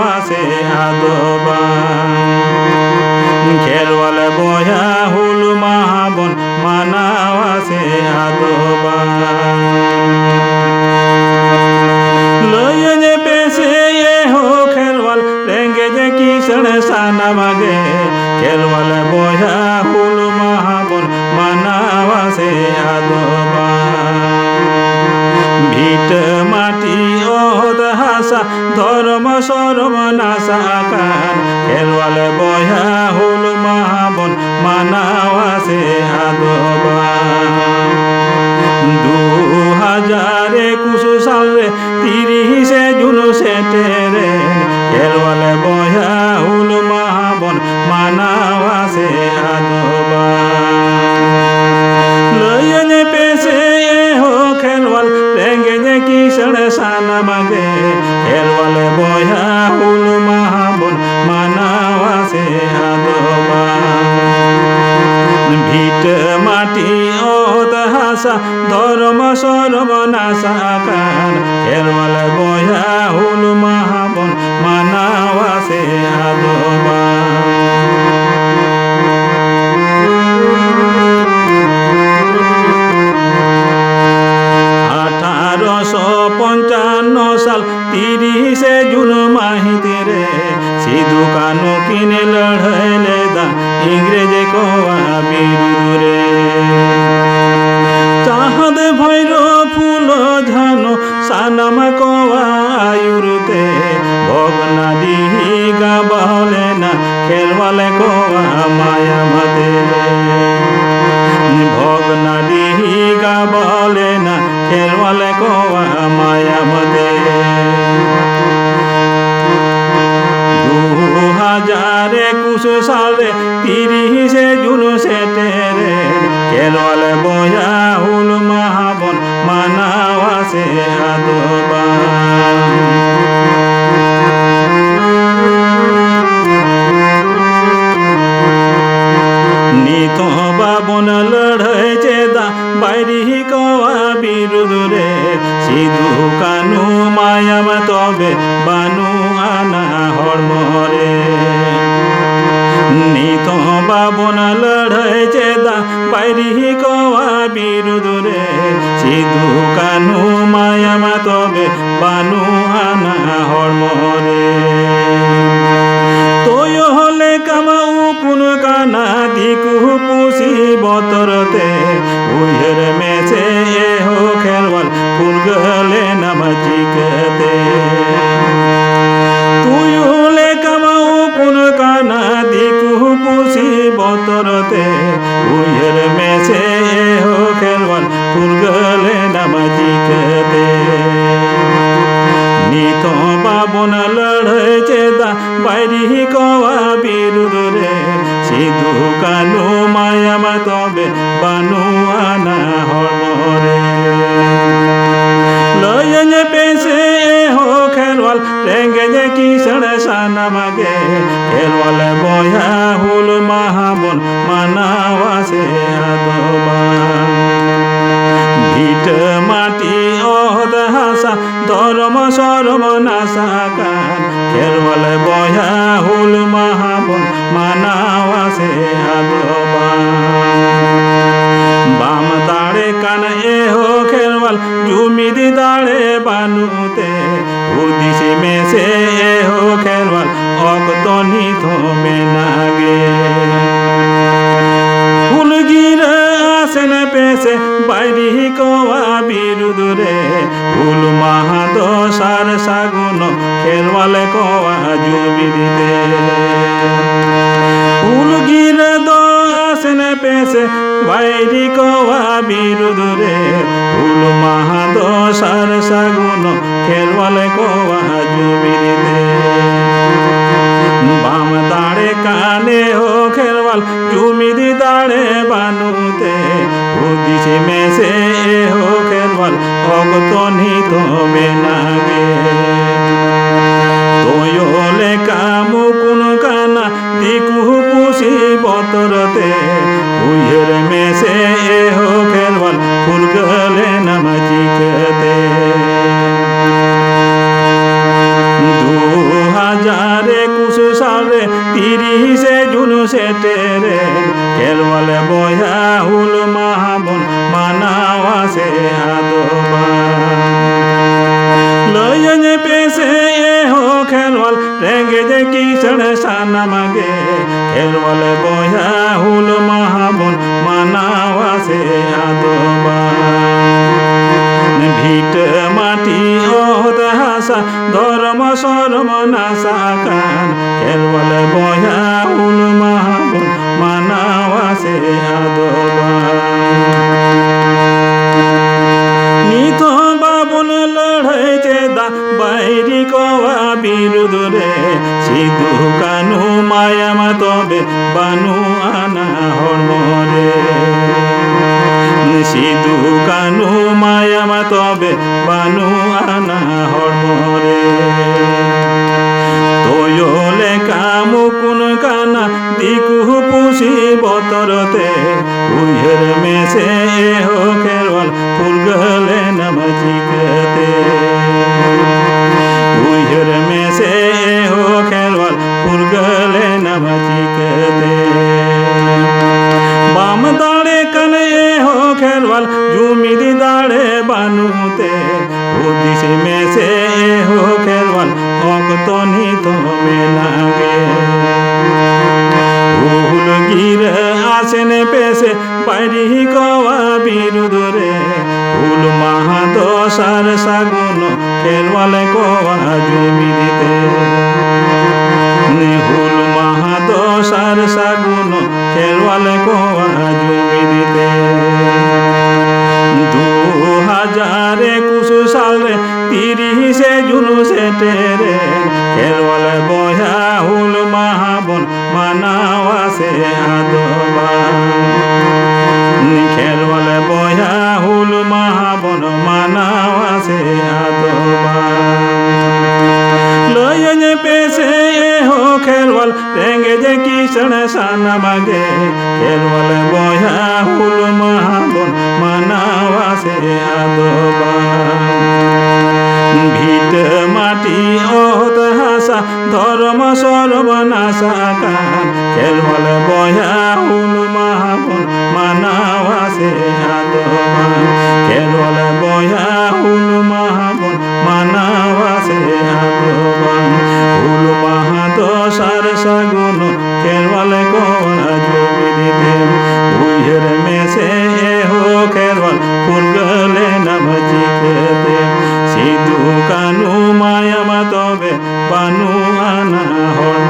আছে আদবা খেলওয়াল বয়া হুল মাহাবন মানাও আছে আদবা লয়ে পেছে এ হো খেলওয়াল রেঙ্গে যে কিষণ সানা মাগে খেলওয়াল বয়া হুল মাহাবন মানাও আছে আদবা ভিট মাটি ওদ হাসা ধর্ম সরম নাসা কান খেলওয়াল বয়া হুল মাহাবন মানাও আছে আদবা 2021 সালে 30 জুন সেটেরে খেলওয়াল বয়া হুল মাহাবন মানাও আছে আদবা লয়ে পেছে এ হো খেলওয়াল রেঙ্গে যে কিষণ সানা মাগে খেলওয়াল বয়া হুল মাহাবন মানাও আছে আদবা ভিট মাটি ওদ হাসা ধর্ম সরম নাসা কান খেলওয়াল বয়া হুল মাহাবন মানাও আছে আদবা 1855 সাল 30 জুন মাহিতে রে সিধু কানু কিনে লড়াইলে দা ইংরেজ কোয়া বিরুরে চাঁদ ভৈর ফুল ঝানো সানাম কোয়া আয়ুরতে ভগনাডি গাবলে না খেলওয়াল কোয়া মায়া মতে ভগনাডি গাবলে না খেলওয়াল কোয়া মায়া মতে 2021 সালে 30 জুন সেটেরে খেলওয়াল বয়া হুল মাহাবন মানাও আছে আদবা নিত বাবন লড়াইছে দা বাইরি কোয়া বিরুদরে সিধু কানু মায়াম তবে বানু আনা হরমরে নিত বাবন লড়াইছে দা বাইরি কোয়া বিরুদরে সিধু কানু মায়াম তবে বানু আনা হরমরে তোয় হলে কামাউ কোন কানা দিকু পুষি বতরতে উহের মেছে এ হো খেলওয়াল ফুল গলে নামাজিকতে তুই হলে কামাউ কোন কানা দিকু পুষি বতরতে উহের মেছে এ হো খেলওয়াল ফুল গলে নামাজিকতে নিত বাবন লড়াইছে দা বাইরি কোয়া বিরুদরে সিধু কানু মায়াম তবে বানু আনা হরমরে লয়ে পেছে এ হো খেলওয়াল রেঙ্গে যে কিষণ সানা মাগে খেলওয়াল বয়া হুল মাহাবন মানাও আছে আদবা ভিট মাটি ওদ হাসা ধর্ম সরম নাসা কান খেলওয়াল বয়া হুল মাহাবন মানাও আছে আদবা বাম দাড়ে কান এ হো খেলওয়াল জুমিদি দাড়ে বানুতে উদিসি মেসে এ হো খেলওয়াল অগতনি থমে নাগে ফুলগির আসেন পেছে বাইরি কোয়া বিরুদরে হুল মাহাদশার সাগুন খেলওয়াল কোয়া জুবিদিতে ফুলগির আসেন পেছে বাইরি কোয়া বিরুদরে হুল মাহাদশার সাগুন খেলওয়াল কোয়া জুবিদিতে বাম দাড়ে কানে হো খেলওয়াল জুমিদি দাড়ে বানুতে উদিসি মেসে এ হো খেলওয়াল অগতনি থমে নাগে তোয় হলে কামু কোন কানা দিকু পুষি বতরতে উহের মেসে এ হো খেলওয়াল ফুল গলে নামাজিকতে 2000 তিরিশে জুন সেটেরে খেলওয়ালে বয়া হুল মাহাবন মানাওয়াসে আদোবান লয়নে পেছে এ হো খেলওয়াল রেঙ্গে যে কিষণ সানা মাগে খেলওয়ালে বয়া হুল মাহাবন মানাওয়াসে আদোবান ভিট মাটি ওত হাসা ধর্ম শরম নাসা কান খেলওয়ালে বয়া হুল মাহাবন মানাওয়াসে আদোবান নিত বাবুন লড়াই চেদা বাইরি কওয়া বিরুদ্ধ রে সিধু কানু মায়ামা তবে বানু আনা হরমরে সিধু কানু মায়ামা তবে বানু আনা হরমরে তোয়লে কামুকুন কানা দিকু পুষি বতরতে উইহের মেসে হো খেরওয়াল ফুলগলে নমজিকতে উইহের মেসে হো খেরওয়াল ফুলগলে নমজিকতে বাম দাড়ে কানে হো খেরওয়াল জুমিদি দাড়ে বানুতে উদিশে মেসে হো খেরওয়াল অকতনি তো মেনাগে উহুল গির আসেন পেছে বাইরি কওয়া বিরুদ্ধ রে হুল মাহাদশার সাগুন খেলওয়ালে কওয়া জমি দিতে হুল মাহাদশার সাগুন খেলওয়ালে কওয়া জমি দিতে 2021 সালে 30শে জুন সেটেরে খেলওয়ালে বয়া হুল মাহাবন মানাওয়াসে আদোবান খেলওয়ালে বয়া হুল মাহাবন মানাওয়াসে আদোবান লয়নে পেছে হো খেলওয়াল রেঙ্গে যে কিষণ সানা মাগে খেলওয়ালে বয়া হুল মাহাবন মানাওয়াসে আদোবান ভিট মাটি ওত হাসা ধর্ম সর্বনাশা কান খেলওয়ালে বয়া হুল মাহাবন মানাওয়াসে আদোবান খেলওয়ালে বয়া হুল মাহাবন মানাওয়াসে আদোবান হুল মাহাদশার সাগুন খেলওয়ালে কওয়া জমি দিতে উইহের মেসে হো খেলওয়াল ফুলগলে নমজিকতে সিধু কানু মায়ামা তবে বানু আনা হর